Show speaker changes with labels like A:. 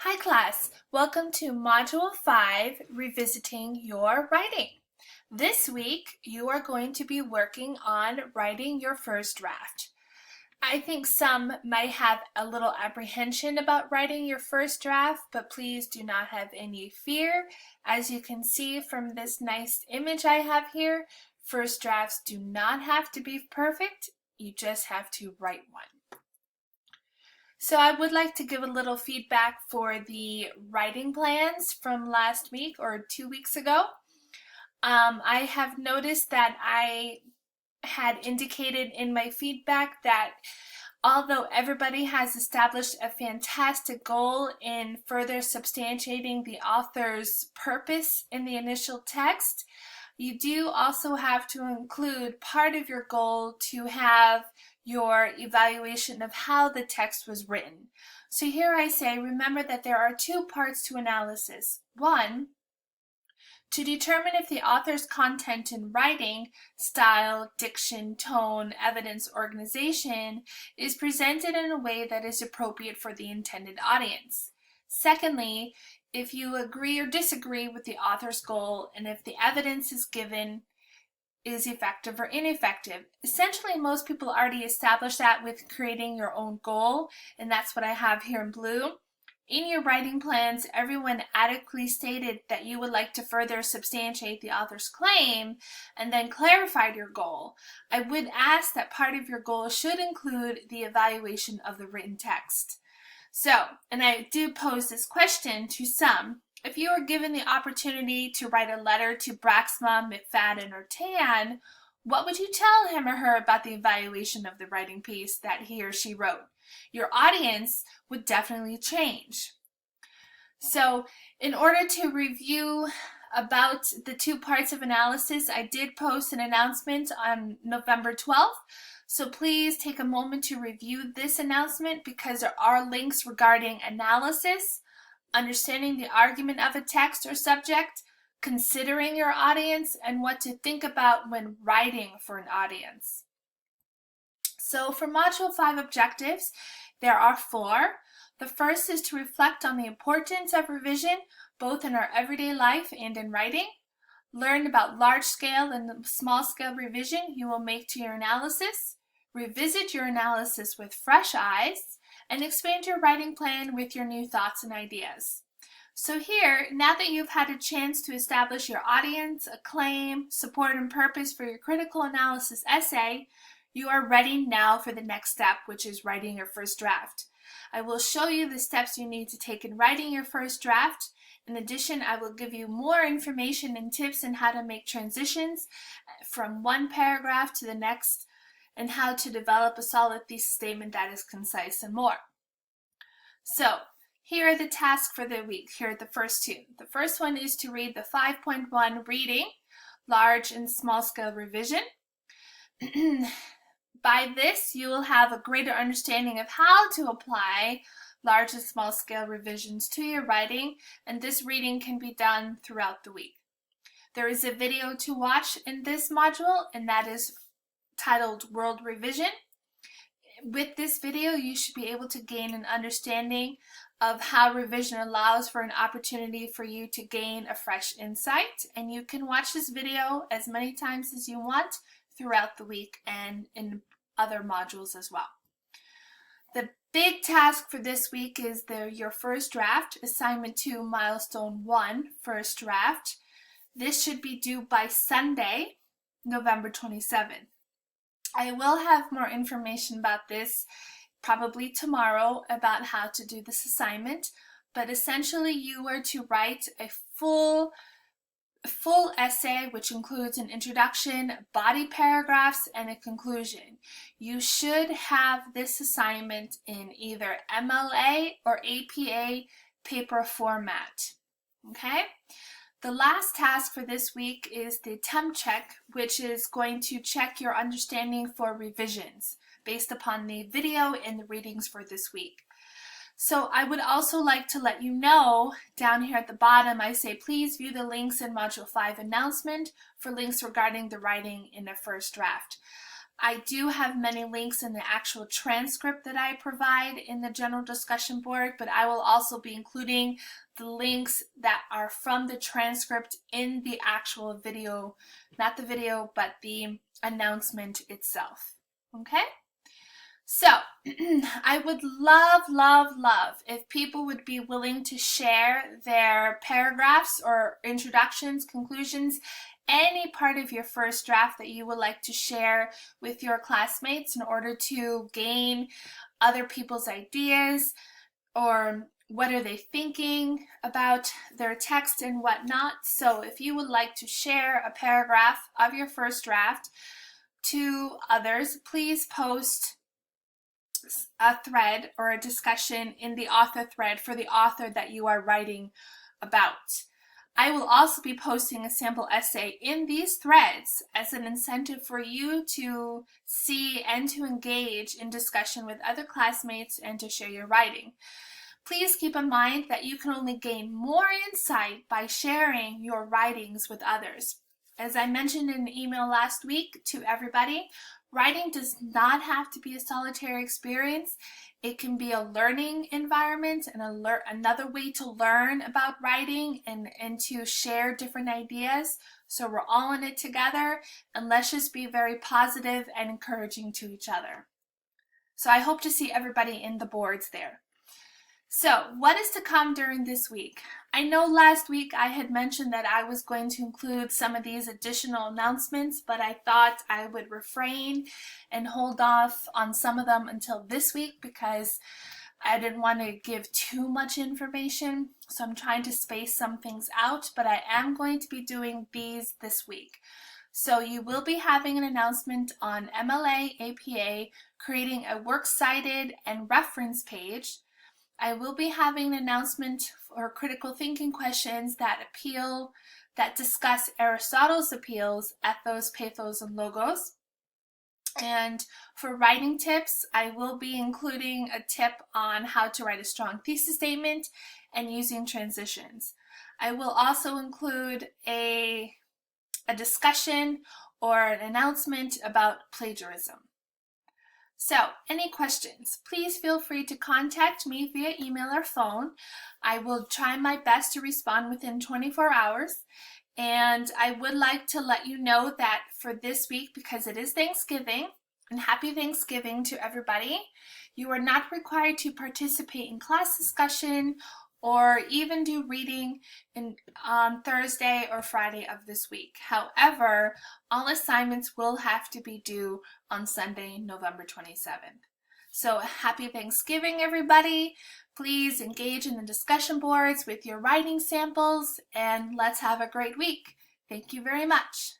A: Hi class, welcome to Module 5, Revisiting Your Writing. This week you are going to be working on writing your first draft. I think some might have a little apprehension about writing your first draft, but please do not have any fear. As you can see from this nice image I have here, first drafts do not have to be perfect, you just have to write one. So I would like to give a little feedback for the writing plans from last week or 2 weeks ago. I have noticed that I had indicated in my feedback that although everybody has established a fantastic goal in further substantiating the author's purpose in the initial text, you do also have to include part of your goal to have your evaluation of how the text was written. So here I say, remember that there are two parts to analysis. One, to determine if the author's content in writing, style, diction, tone, evidence, organization, is presented in a way that is appropriate for the intended audience. Secondly, if you agree or disagree with the author's goal and if the evidence is given is effective or ineffective. Essentially, most people already establish that with creating your own goal, and that's what I have here in blue. In your writing plans, everyone adequately stated that you would like to further substantiate the author's claim and then clarified your goal. I would ask that part of your goal should include the evaluation of the written text. So, and I do pose this question to some. If you were given the opportunity to write a letter to Braxma, McFadden, or Tan, what would you tell him or her about the evaluation of the writing piece that he or she wrote? Your audience would definitely change. So, in order to review about the two parts of analysis, I did post an announcement on November 12th. So please take a moment to review this announcement because there are links regarding analysis, understanding the argument of a text or subject, considering your audience, and what to think about when writing for an audience. So for Module 5 objectives, there are 4. The first is to reflect on the importance of revision, both in our everyday life and in writing. Learn about large-scale and small-scale revision you will make to your analysis. Revisit your analysis with fresh eyes, and expand your writing plan with your new thoughts and ideas. So here, now that you've had a chance to establish your audience, a claim, support, and purpose for your critical analysis essay, you are ready now for the next step, which is writing your first draft. I will show you the steps you need to take in writing your first draft. In addition, I will give you more information and tips on how to make transitions from one paragraph to the next, and how to develop a solid thesis statement that is concise and more. So, here are the tasks for the week. Here are the first two. The first one is to read the 5.1 reading, large and small scale revision. By this, you will have a greater understanding of how to apply large and small scale revisions to your writing, and this reading can be done throughout the week. There is a video to watch in this module, and that is titled World Revision. With this video, you should be able to gain an understanding of how revision allows for an opportunity for you to gain a fresh insight, and you can watch this video as many times as you want throughout the week and in other modules as well. The big task for this week is your first draft, assignment 2, milestone 1, first draft. This should be due by Sunday, November 27th. I will have more information about this probably tomorrow about how to do this assignment, but essentially you are to write a full essay which includes an introduction, body paragraphs, and a conclusion. You should have this assignment in either MLA or APA paper format. Okay? The last task for this week is the attempt check, which is going to check your understanding for revisions based upon the video and the readings for this week. So I would also like to let you know, down here at the bottom, I say please view the links in Module 5 announcement for links regarding the writing in a first draft. I do have many links in the actual transcript that I provide in the general discussion board, but I will also be including the links that are from the transcript in the actual video, not the video, but the announcement itself. Okay? So, I would love, love, love if people would be willing to share their paragraphs or introductions, conclusions, any part of your first draft that you would like to share with your classmates in order to gain other people's ideas, or what are they thinking about their text and whatnot. So if you would like to share a paragraph of your first draft to others, please post a thread or a discussion in the author thread for the author that you are writing about. I will also be posting a sample essay in these threads as an incentive for you to see and to engage in discussion with other classmates and to share your writing. Please keep in mind that you can only gain more insight by sharing your writings with others. As I mentioned in an email last week to everybody, writing does not have to be a solitary experience. It can be a learning environment and another way to learn about writing and to share different ideas. So we're all in it together, and let's just be very positive and encouraging to each other. So I hope to see everybody in the boards there. So, what is to come during this week? I know last week I had mentioned that I was going to include some of these additional announcements, but I thought I would refrain and hold off on some of them until this week because I didn't want to give too much information. So I'm trying to space some things out, but I am going to be doing these this week. So you will be having an announcement on MLA APA, creating a works cited and reference page. I will be having an announcement for critical thinking questions that discuss Aristotle's appeals, ethos, pathos, and logos. And for writing tips, I will be including a tip on how to write a strong thesis statement and using transitions. I will also include a discussion or an announcement about plagiarism. So, any questions, please feel free to contact me via email or phone. I will try my best to respond within 24 hours. And I would like to let you know that for this week, because it is Thanksgiving, and happy Thanksgiving to everybody, you are not required to participate in class discussion or even do reading on Thursday or Friday of this week. However, all assignments will have to be due on Sunday, November 27th. So happy Thanksgiving, everybody. Please engage in the discussion boards with your writing samples, and let's have a great week. Thank you very much.